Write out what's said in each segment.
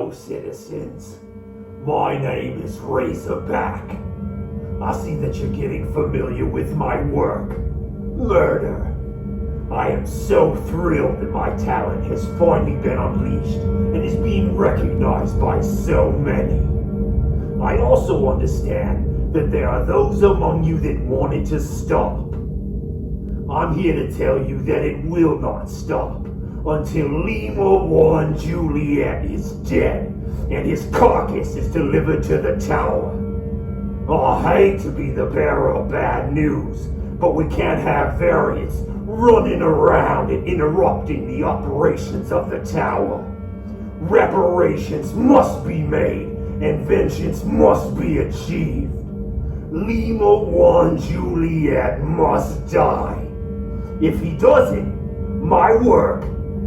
Hello, citizens. My name is Razorback. I see that you're getting familiar with my work. Murder. I am so thrilled that my talent has finally been unleashed and is being recognized by so many. I also understand that there are those among you that want it to stop. I'm here to tell you that it will not stop until Lima 1 Juliet is dead and his carcass is delivered to the tower. I hate to be the bearer of bad news, but we can't have variants running around and interrupting the operations of the tower. Reparations must be made and vengeance must be achieved. Lima 1 Juliet must die. If he doesn't, my work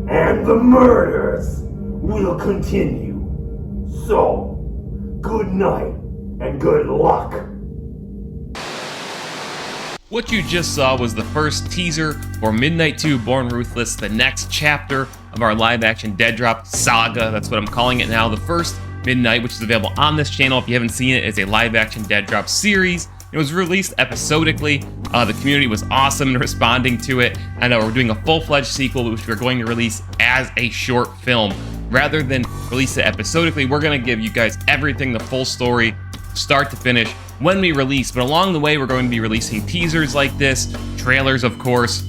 and the murders will continue. So, good night and good luck. What you just saw was the first teaser for Midnight 2 Born Ruthless, the next chapter of our live-action Deadrop saga. That's what I'm calling it now. The first Midnight, which is available on this channel. If you haven't seen it, it's a live-action Deadrop series. It was released episodically. The community was awesome in responding to it. I know we're doing a full-fledged sequel, which we're going to release as a short film. Rather than release it episodically, we're going to give you guys everything, the full story, start to finish, when we release. But along the way, we're going to be releasing teasers like this, trailers, of course,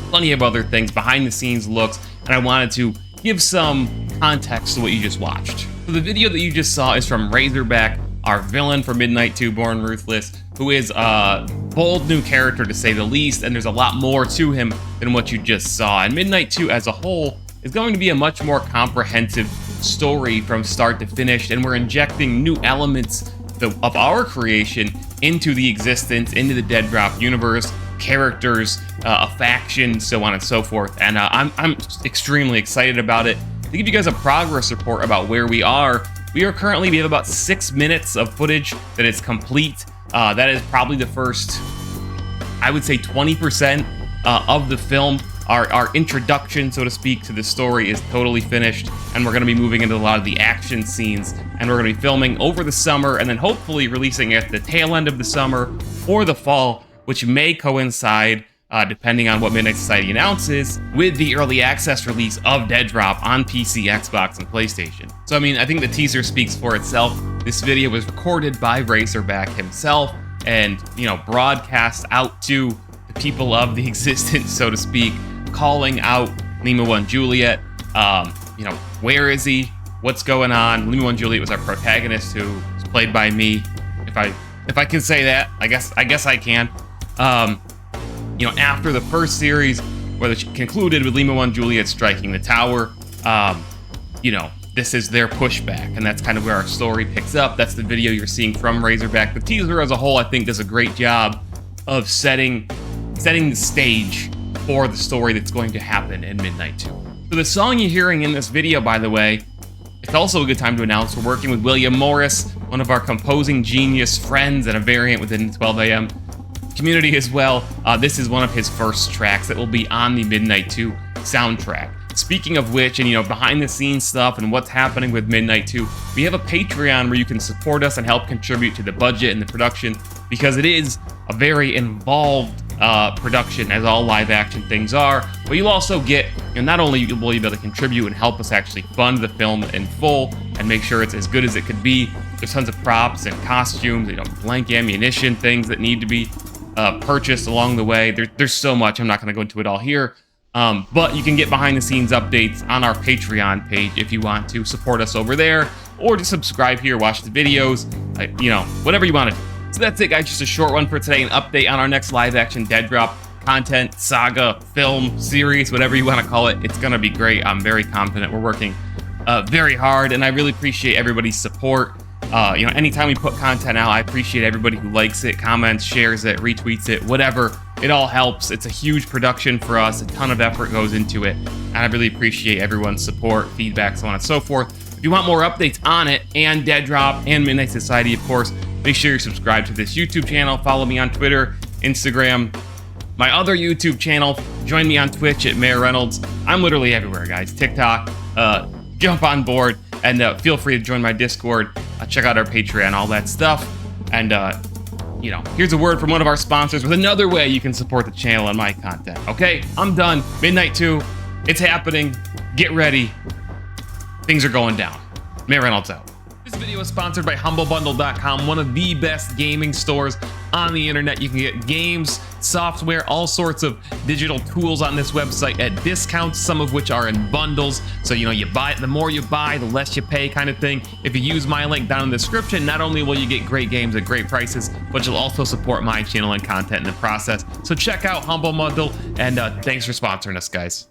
plenty of other things, behind-the-scenes looks, and I wanted to give some context to what you just watched. So the video that you just saw is from Razorback, our villain for Midnight 2 Born Ruthless, who is a bold new character to say the least, and there's a lot more to him than what you just saw. And Midnight 2 as a whole is going to be a much more comprehensive story from start to finish, and we're injecting new elements of our creation into the existence, into the Deadrop universe, characters, a faction, so on and so forth. And I'm extremely excited about it. To give you guys a progress report about where we are currently, we have about 6 minutes of footage that is complete. That is probably the first, I would say 20% of the film. Our introduction, so to speak, to the story is totally finished, and we're going to be moving into a lot of the action scenes, and we're going to be filming over the summer, and then hopefully releasing at the tail end of the summer or the fall, which may coincide, depending on what Midnight Society announces, with the early access release of Deadrop on PC, Xbox, and PlayStation. So, I mean, I think the teaser speaks for itself. This video was recorded by Razorback himself, and, you know, broadcast out to the people of the existence, so to speak, calling out Lima 1 Juliet. You know, where is he? What's going on? Lima 1 Juliet was our protagonist, who was played by me. If I can say that, I guess I can. You know, after the first series, where it concluded with Lima 1 Juliet striking the tower, you know, this is their pushback, and that's kind of where our story picks up. That's the video you're seeing from Razorback. The teaser as a whole, I think, does a great job of setting the stage for the story that's going to happen in Midnight 2. So the song you're hearing in this video, by the way, it's also a good time to announce we're working with William Morris, one of our composing genius friends and a variant within the 12 AM community as well. This is one of his first tracks that will be on the Midnight 2 soundtrack. Speaking of which, and you know, behind the scenes stuff and what's happening with Midnight 2, we have a Patreon where you can support us and help contribute to the budget and the production, because it is a very involved production, as all live action things are. But you'll also get, you know, not only will you be able to contribute and help us actually fund the film in full and make sure it's as good as it could be. There's tons of props and costumes, you know, blank ammunition, things that need to be purchased along the way. There's so much. I'm not going to go into it all here. But you can get behind the scenes updates on our Patreon page if you want to support us over there, or just subscribe here, watch the videos, you know, whatever you want to do. So that's it, guys. Just a short one for today, an update on our next live-action Deadrop content, saga, film, series, whatever you want to call it. It's going to be great. I'm very confident. We're working very hard, and I really appreciate everybody's support. You know, anytime we put content out, I appreciate everybody who likes it, comments, shares it, retweets it, whatever. It all helps. It's a huge production for us. A ton of effort goes into it, and I really appreciate everyone's support, feedback, so on and so forth. If you want more updates on it, and Deadrop, and Midnight Society, of course, make sure you're subscribed to this YouTube channel. Follow me on Twitter, Instagram, my other YouTube channel. Join me on Twitch at Mayor Reynolds. I'm literally everywhere, guys. TikTok. Jump on board. And feel free to join my Discord, check out our Patreon, all that stuff. And, you know, here's a word from one of our sponsors with another way you can support the channel and my content. Okay, I'm done. Midnight 2, it's happening. Get ready. Things are going down. May Reynolds out. This video is sponsored by HumbleBundle.com, one of the best gaming stores on the internet. You can get games, software, all sorts of digital tools on this website at discounts, some of which are in bundles. So, you know, you buy it, the more you buy, the less you pay kind of thing. If you use my link down in the description, not only will you get great games at great prices, but you'll also support my channel and content in the process. So check out Humble Bundle, and thanks for sponsoring us, guys.